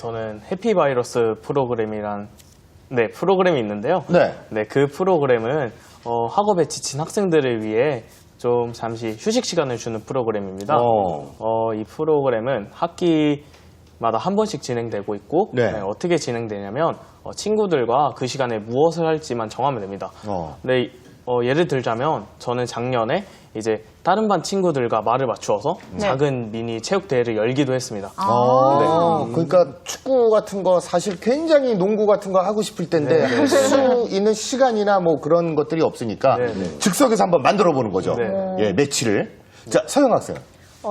저는 해피바이러스 프로그램이란 프로그램이 있는데요. 네. 그 프로그램은 학업에 지친 학생들을 위해 좀 잠시 휴식 시간을 주는 프로그램입니다. 이 프로그램은 학기마다 한 번씩 진행되고 있고 네. 어떻게 진행되냐면 친구들과 그 시간에 무엇을 할지만 정하면 됩니다. 예를 들자면 저는 작년에 이제 다른 반 친구들과 말을 맞추어서 작은 미니 체육 대회를 열기도 했습니다. 그러니까 축구 같은 거 사실 굉장히 농구 같은 거 하고 싶을 텐데 할 수 있는 시간이나 뭐 그런 것들이 없으니까 즉석에서 한번 만들어 보는 거죠. 예, 매치를. 자, 서영 학생.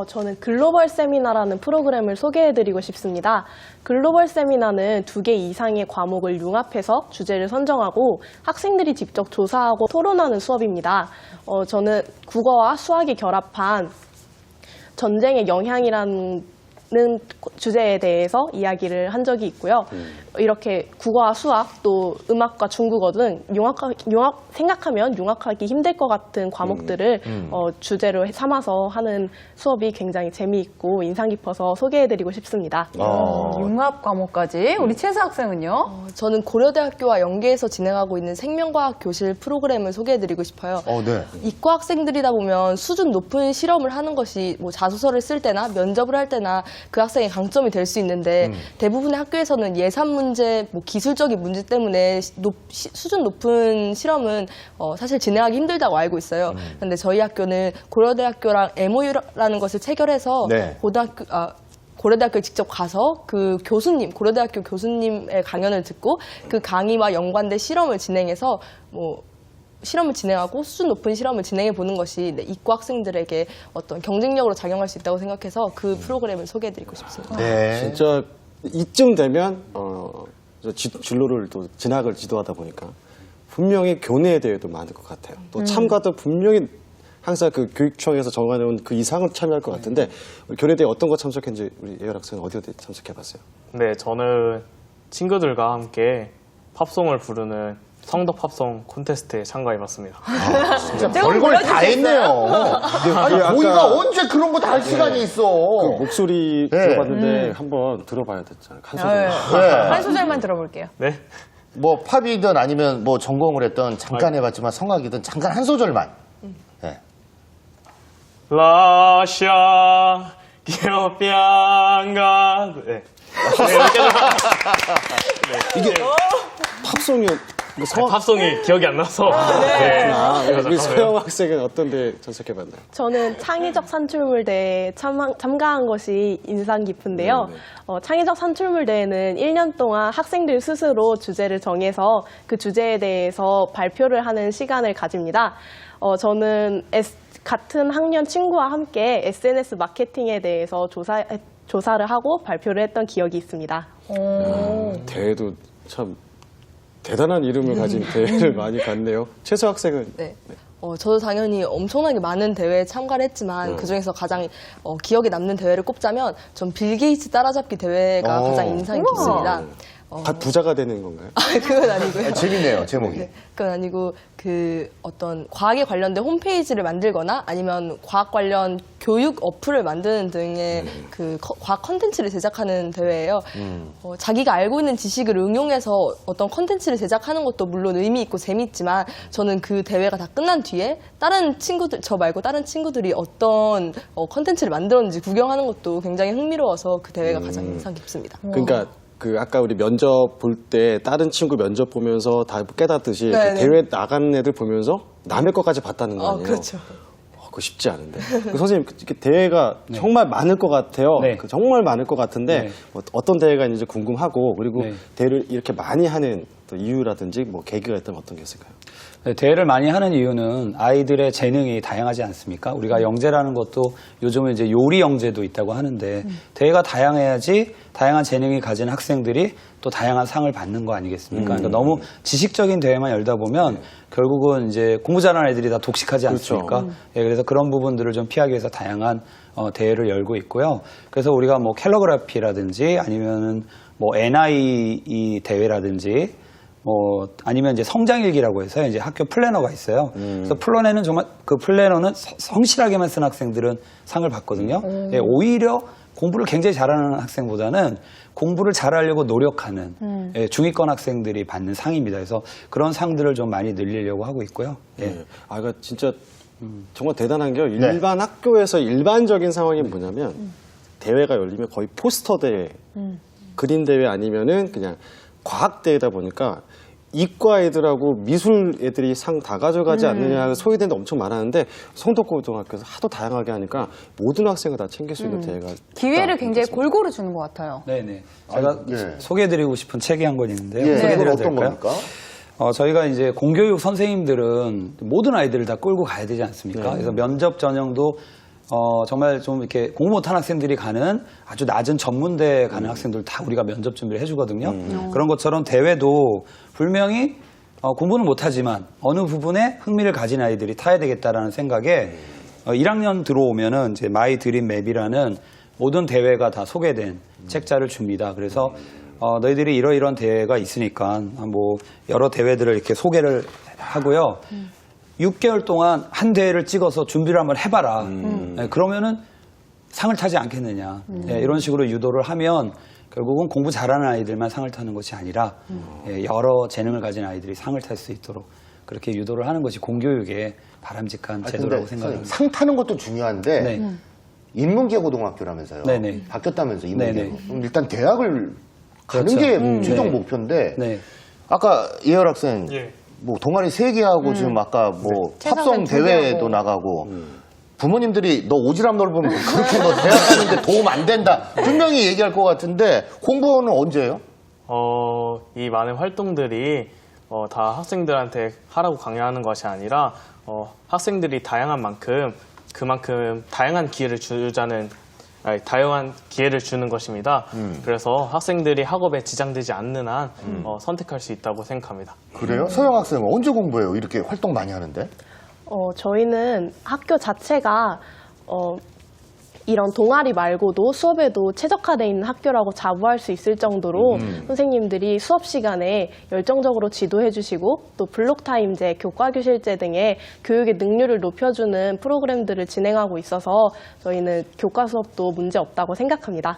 저는 글로벌 세미나라는 프로그램을 소개해드리고 싶습니다. 글로벌 세미나는 2개 이상의 과목을 융합해서 주제를 선정하고 학생들이 직접 조사하고 토론하는 수업입니다. 저는 국어와 수학이 결합한 전쟁의 영향이라는 주제에 대해서 이야기를 한 적이 있고요. 이렇게 국어와 수학, 또 음악과 중국어 등 생각하면 융합하기 힘들 것 같은 과목들을 주제로 삼아서 하는 수업이 굉장히 재미있고 인상 깊어서 소개해드리고 싶습니다. 융합 과목까지. 우리 최수 학생은요? 저는 고려대학교와 연계해서 진행하고 있는 생명과학 교실 프로그램을 소개해드리고 싶어요. 네. 이과 학생들이다 보면 수준 높은 실험을 하는 것이 뭐 자소서를 쓸 때나 면접을 할 때나 그 학생의 강점이 될 수 있는데 대부분의 학교에서는 예산 문제, 뭐 기술적인 문제 때문에 수준 높은 실험은 사실 진행하기 힘들다고 알고 있어요. 그런데 저희 학교는 고려대학교랑 MOU라는 것을 체결해서 고려대학교에 직접 가서 그 교수님, 고려대학교 교수님의 강연을 듣고 그 강의와 연관된 실험을 진행해서 실험을 진행하고 수준 높은 실험을 진행해 보는 것이 이과 학생들에게 어떤 경쟁력으로 작용할 수 있다고 생각해서 그 프로그램을 소개해드리고 싶습니다. 진짜 이쯤 되면 진로를 또 진학을 지도하다 보니까 분명히 교내에 대해도 많을 것 같아요. 또 참가도 분명히 항상 그 교육청에서 정해놓은 그 이상은 참여할 것 같은데 교내대회 어떤 거 참석했는지 우리 예열 학생은 어디 참석해봤어요? 네, 저는 친구들과 함께 팝송을 부르는 성덕 팝송 콘테스트에 참가해봤습니다. 진짜 별걸 다 했네요. 아니, 거기가 언제 그런 거 다 할 시간이 있어. 그 목소리 들어봤는데 한번 들어봐야 됐잖아요. 한 소절. 한 소절만 들어볼게요. 네. 뭐 팝이든 아니면 뭐 전공을 했던 잠깐 해봤지만 성악이든 잠깐 한 소절만. 라샤 기어병가 이게 팝송이요? 팝송이 기억이 안 나서 우리 서영 학생은 어떤 데 참석해봤나요? 저는 창의적 산출물대회에 참가한 것이 인상 깊은데요. 창의적 산출물대회는 1년 동안 학생들 스스로 주제를 정해서 그 주제에 대해서 발표를 하는 시간을 가집니다. 저는 같은 학년 친구와 함께 SNS 마케팅에 대해서 조사를 하고 발표를 했던 기억이 있습니다. 대회도 참 대단한 이름을 가진 대회를 많이 갔네요. 최수 학생은? 네. 저도 당연히 엄청나게 많은 대회에 참가를 했지만 그중에서 가장 기억에 남는 대회를 꼽자면 전 빌 게이츠 따라잡기 대회가 가장 인상이 깊습니다. 부자가 되는 건가요? 그건 아니고요. 재밌네요, 제목이. 그건 아니고 어떤 과학에 관련된 홈페이지를 만들거나 아니면 과학 관련 교육 어플을 만드는 등의 과학 컨텐츠를 제작하는 대회예요. 자기가 알고 있는 지식을 응용해서 어떤 컨텐츠를 제작하는 것도 물론 의미 있고 재미있지만 저는 그 대회가 다 끝난 뒤에 저 말고 다른 친구들이 어떤 컨텐츠를 만들었는지 구경하는 것도 굉장히 흥미로워서 그 대회가 가장 인상 깊습니다. 그러니까 아까 우리 면접 볼 때 다른 친구 면접 보면서 다 깨닫듯이 그 대회 나간 애들 보면서 남의 것까지 봤다는 거 아니에요? 그렇죠. 그거 쉽지 않은데. 선생님, 대회가 정말 많을 것 같아요. 정말 많을 것 같은데 어떤 대회가 있는지 궁금하고 그리고 대회를 이렇게 많이 하는 또 이유라든지 뭐 계기가 있다면 어떤 게 있을까요? 대회를 많이 하는 이유는 아이들의 재능이 다양하지 않습니까? 우리가 영재라는 것도 요즘은 이제 요리 영재도 있다고 하는데 대회가 다양해야지 다양한 재능이 가진 학생들이 또 다양한 상을 받는 거 아니겠습니까? 그러니까 너무 지식적인 대회만 열다 보면 결국은 이제 공부 잘하는 애들이 다 독식하지 않습니까? 그래서 그런 부분들을 좀 피하기 위해서 다양한 대회를 열고 있고요. 그래서 우리가 뭐 캘러그래피라든지 아니면은 뭐 NIE 대회라든지 아니면 이제 성장일기라고 해서 이제 학교 플래너가 있어요. 그래서 플래너는 정말 그 플래너는 성실하게만 쓴 학생들은 상을 받거든요. 오히려 공부를 굉장히 잘하는 학생보다는 공부를 잘하려고 노력하는 예, 중위권 학생들이 받는 상입니다. 그래서 그런 상들을 좀 많이 늘리려고 하고 있고요. 예. 네. 아, 이거 진짜 정말 대단한 게요. 일반 학교에서 일반적인 상황이 뭐냐면 대회가 열리면 거의 포스터 대회, 그림 대회 아니면은 그냥 과학 대회다 보니까 이과 애들하고 미술 애들이 상 다 가져가지 않느냐 소외되는 데 엄청 많았는데 성덕고등학교에서 하도 다양하게 하니까 모든 학생을 다 챙길 수 있는 대회가 기회를 있다. 굉장히 골고루 주는 것 같아요. 네네. 제가 예. 소개해드리고 싶은 책이 한 권 있는데요. 예, 소개해드려도 어떤 될까요? 겁니까? 저희가 이제 공교육 선생님들은 모든 아이들을 다 끌고 가야 되지 않습니까? 그래서 면접 전형도 정말 좀 이렇게 공부 못한 학생들이 가는 아주 낮은 전문대에 가는 학생들 다 우리가 면접 준비를 해주거든요. 그런 것처럼 대회도 분명히 공부는 못하지만 어느 부분에 흥미를 가진 아이들이 타야 되겠다라는 생각에 1학년 들어오면은 이제 마이 드림 맵이라는 모든 대회가 다 소개된 책자를 줍니다. 그래서 너희들이 이러이러한 대회가 있으니까 뭐 여러 대회들을 이렇게 소개를 하고요. 6개월 동안 한 대회를 찍어서 준비를 한번 해봐라. 네, 그러면은 상을 타지 않겠느냐. 네, 이런 식으로 유도를 하면 결국은 공부 잘하는 아이들만 상을 타는 것이 아니라 여러 재능을 가진 아이들이 상을 탈 수 있도록 그렇게 유도를 하는 것이 공교육의 바람직한 제도라고 생각합니다. 상 타는 것도 중요한데 네. 인문계 고등학교라면서요. 네네. 바뀌었다면서 인문계. 네네. 그럼 일단 대학을 가는 그렇죠. 게 최종 네. 목표인데 네. 아까 예열 학생 예. 뭐 동아리 3개하고 지금 아까 뭐 합성 최상급 대회도 2개하고. 나가고 부모님들이 너 오지랖 넓으면 그렇게 너 대학 가는데 도움 안 된다 분명히 얘기할 것 같은데 공부는 언제예요? 이 많은 활동들이 다 학생들한테 하라고 강요하는 것이 아니라 학생들이 다양한 만큼 그만큼 다양한 기회를 다양한 기회를 주는 것입니다. 그래서 학생들이 학업에 지장되지 않는 한 선택할 수 있다고 생각합니다. 그래요? 서영 학생은 언제 공부해요? 이렇게 활동 많이 하는데? 저희는 학교 자체가 이런 동아리 말고도 수업에도 최적화되어 있는 학교라고 자부할 수 있을 정도로 선생님들이 수업 시간에 열정적으로 지도해 주시고 또 블록타임제, 교과교실제 등의 교육의 능률을 높여주는 프로그램들을 진행하고 있어서 저희는 교과 수업도 문제 없다고 생각합니다.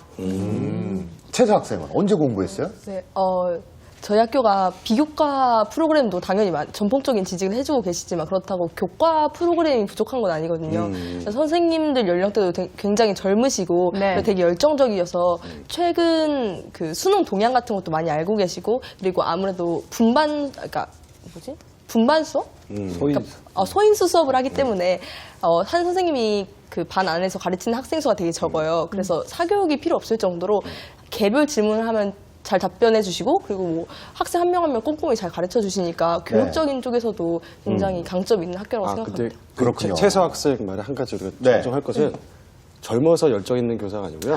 최서 학생은 언제 공부했어요? 네, 저희 학교가 비교과 프로그램도 당연히 전폭적인 지지를 해주고 계시지만 그렇다고 교과 프로그램이 부족한 건 아니거든요. 선생님들 연령대도 굉장히 젊으시고 네. 되게 열정적이어서 최근 그 수능 동향 같은 것도 많이 알고 계시고 그리고 아무래도 분반 수업? 소인수 수업을 하기 때문에 한 선생님이 그 반 안에서 가르치는 학생 수가 되게 적어요. 그래서 사교육이 필요 없을 정도로 개별 질문을 하면 잘 답변해 주시고 그리고 뭐 학생 한 명 한 명 꼼꼼히 잘 가르쳐 주시니까 교육적인 쪽에서도 굉장히 강점 있는 학교라고 생각합니다. 근데 그렇군요. 최서 학생 말에 한 가지 우리가 네. 정정할 것은 젊어서 열정 있는 교사가 아니고요.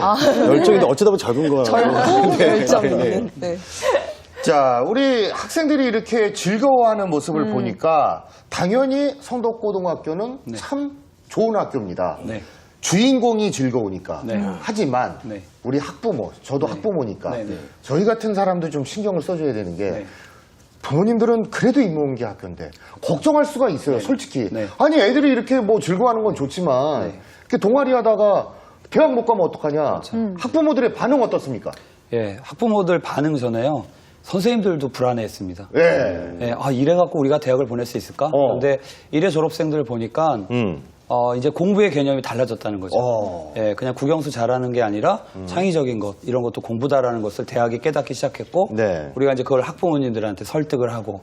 열정인데 어쩌다 보면 젊은 거예요. 젊고 열정 있는. 네. 자, 우리 학생들이 이렇게 즐거워하는 모습을 보니까 당연히 성덕고등학교는 참 좋은 학교입니다. 네. 주인공이 즐거우니까. 네. 하지만 네. 우리 학부모, 저도 학부모니까 네, 네. 저희 같은 사람도 좀 신경을 써줘야 되는 게 네. 부모님들은 그래도 인문계 학교인데 걱정할 수가 있어요, 솔직히. 네. 아니, 애들이 이렇게 뭐 즐거워하는 건 좋지만 이렇게 동아리 하다가 대학 못 가면 어떡하냐. 학부모들의 반응 어떻습니까? 예, 학부모들 반응 전에요. 선생님들도 불안해했습니다. 예. 예, 이래갖고 우리가 대학을 보낼 수 있을까? 그런데 이래 졸업생들을 보니까 이제 공부의 개념이 달라졌다는 거죠. 예, 그냥 국영수 잘하는 게 아니라 창의적인 것, 이런 것도 공부다라는 것을 대학이 깨닫기 시작했고, 네. 우리가 이제 그걸 학부모님들한테 설득을 하고,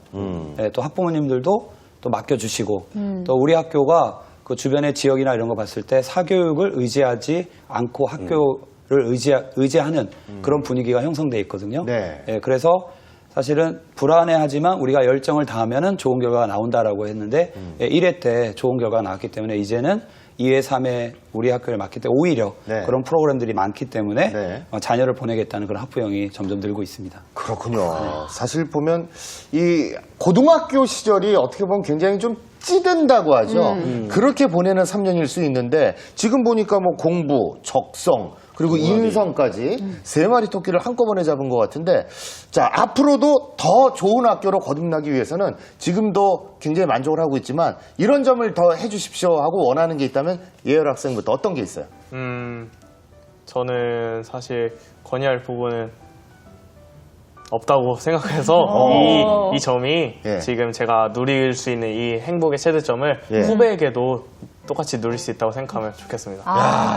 예, 또 학부모님들도 또 맡겨주시고, 또 우리 학교가 그 주변의 지역이나 이런 거 봤을 때 사교육을 의지하지 않고 학교를 의지하는 그런 분위기가 형성돼 있거든요. 네. 예, 그래서 사실은 불안해하지만 우리가 열정을 다하면은 좋은 결과가 나온다라고 했는데 1회 때 좋은 결과가 나왔기 때문에 이제는 2회, 3회 우리 학교를 맡기 때문에 오히려 네. 그런 프로그램들이 많기 때문에 네. 자녀를 보내겠다는 그런 학부형이 점점 늘고 있습니다. 그렇군요. 사실 보면 이 고등학교 시절이 어떻게 보면 굉장히 좀 찌든다고 하죠. 그렇게 보내는 3년일 수 있는데 지금 보니까 뭐 공부, 적성, 그리고 인성까지 3마리 토끼를 한꺼번에 잡은 것 같은데 자, 앞으로도 더 좋은 학교로 거듭나기 위해서는 지금도 굉장히 만족을 하고 있지만 이런 점을 더 해주십시오 하고 원하는 게 있다면 예열 학생부터 어떤 게 있어요? 저는 사실 건의할 부분은 없다고 생각해서 이 점이 예. 지금 제가 누릴 수 있는 이 행복의 최대점을 예. 후배에게도 똑같이 누릴 수 있다고 생각하면 좋겠습니다.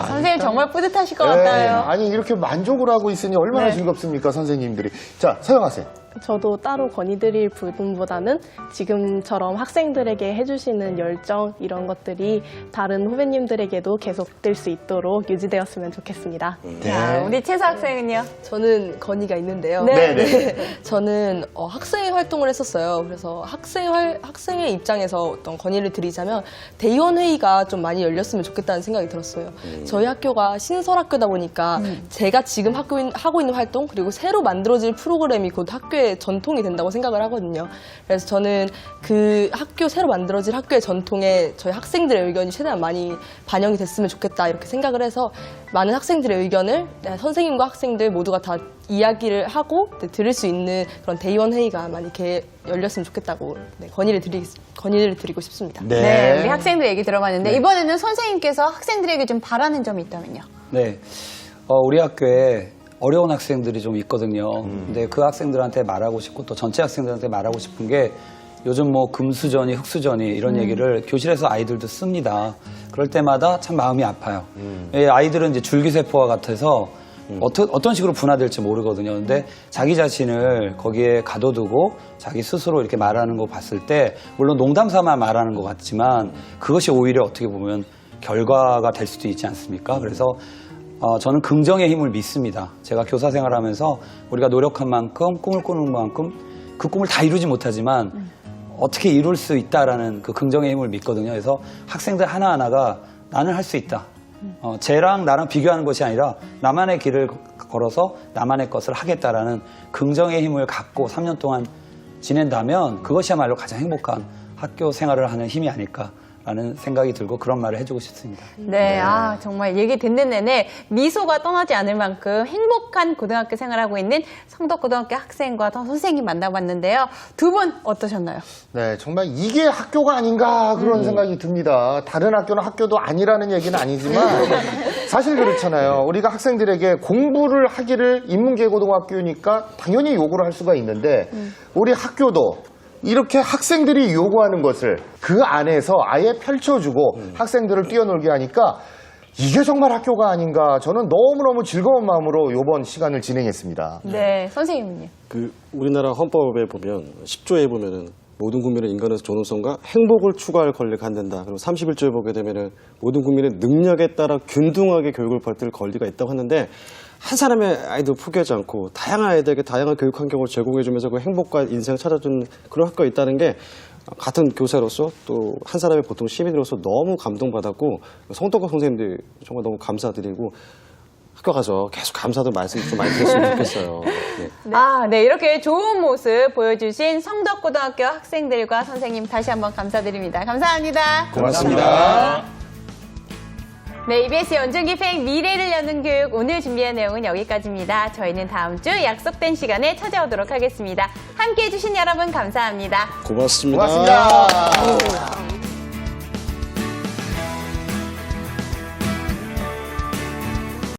선생님 정말 뿌듯하실 것 예. 같아요. 아니 이렇게 만족을 하고 있으니 얼마나 네. 즐겁습니까, 선생님들이. 자, 서영 학생. 저도 따로 건의드릴 부분보다는 지금처럼 학생들에게 해주시는 열정 이런 것들이 다른 후배님들에게도 계속될 수 있도록 유지되었으면 좋겠습니다. 자, 우리 최서 학생은요? 저는 건의가 있는데요. 네. 저는 학생회 활동을 했었어요. 그래서 학생회 입장에서 어떤 건의를 드리자면 대의원 회의가 좀 많이 열렸으면 좋겠다는 생각이 들었어요. 저희 학교가 신설학교다 보니까 제가 지금 하고 있는 활동 그리고 새로 만들어질 프로그램이 곧 학교의 전통이 된다고 생각을 하거든요. 그래서 저는 그 새로 만들어질 학교의 전통에 저희 학생들의 의견이 최대한 많이 반영이 됐으면 좋겠다 이렇게 생각을 해서 많은 학생들의 의견을 선생님과 학생들 모두가 다 이야기를 하고 들을 수 있는 그런 대의원 회의가 많이 열렸으면 좋겠다고 건의를 드리고 싶습니다. 네, 우리 학생들 얘기 들어봤는데 이번에는 선생님께서 학생들에게 좀 바라는 점이 있다면요? 네. 우리 학교에 어려운 학생들이 좀 있거든요. 근데 그 학생들한테 말하고 싶고 또 전체 학생들한테 말하고 싶은 게 요즘 뭐 금수저니 흙수저니 이런 얘기를 교실에서 아이들도 씁니다. 그럴 때마다 참 마음이 아파요. 아이들은 이제 줄기세포와 같아서 어떤 식으로 분화될지 모르거든요. 근데 자기 자신을 거기에 가둬두고 자기 스스로 이렇게 말하는 거 봤을 때 물론 농담 삼아 말하는 것 같지만 그것이 오히려 어떻게 보면 결과가 될 수도 있지 않습니까? 그래서 저는 긍정의 힘을 믿습니다. 제가 교사 생활하면서 우리가 노력한 만큼 꿈을 꾸는 만큼 그 꿈을 다 이루지 못하지만 어떻게 이룰 수 있다라는 그 긍정의 힘을 믿거든요. 그래서 학생들 하나하나가 나는 할 수 있다. 쟤랑 나랑 비교하는 것이 아니라 나만의 길을 걸어서 나만의 것을 하겠다라는 긍정의 힘을 갖고 3년 동안 지낸다면 그것이야말로 가장 행복한 학교 생활을 하는 힘이 아닐까라는 생각이 들고 그런 말을 해주고 싶습니다. 네, 정말 얘기 듣는 내내 미소가 떠나지 않을 만큼 행복한 고등학교 생활하고 있는 성덕고등학교 학생과 선생님 만나봤는데요. 두 분 어떠셨나요? 네, 정말 이게 학교가 아닌가 그런 생각이 듭니다. 다른 학교는 학교도 아니라는 얘기는 아니지만 사실 그렇잖아요. 우리가 학생들에게 공부를 하기를 인문계고등학교니까 당연히 요구를 할 수가 있는데 우리 학교도 이렇게 학생들이 요구하는 것을 그 안에서 아예 펼쳐주고 학생들을 뛰어놀게 하니까 이게 정말 학교가 아닌가 저는 너무너무 즐거운 마음으로 이번 시간을 진행했습니다. 네, 선생님은요? 우리나라 헌법에 보면 10조에 보면은 모든 국민의 인간의 존엄성과 행복을 추구할 권리가 한된다. 그리고 31조에 보게 되면은 모든 국민의 능력에 따라 균등하게 교육을 받을 권리가 있다고 하는데 한 사람의 아이도 포기하지 않고 다양한 아이들에게 다양한 교육 환경을 제공해주면서 그 행복과 인생을 찾아주는 그런 학교가 있다는 게 같은 교사로서 또 한 사람의 보통 시민으로서 너무 감동받았고 성덕고 선생님들 정말 너무 감사드리고 학교 가서 계속 감사도 말씀 좀 많이 드렸으면 좋겠어요. 네. 네, 이렇게 좋은 모습 보여주신 성덕고등학교 학생들과 선생님 다시 한번 감사드립니다. 감사합니다. 고맙습니다. 네, EBS 연중기획 미래를 여는 교육 오늘 준비한 내용은 여기까지입니다. 저희는 다음 주 약속된 시간에 찾아오도록 하겠습니다. 함께해 주신 여러분 감사합니다. 고맙습니다. 고맙습니다.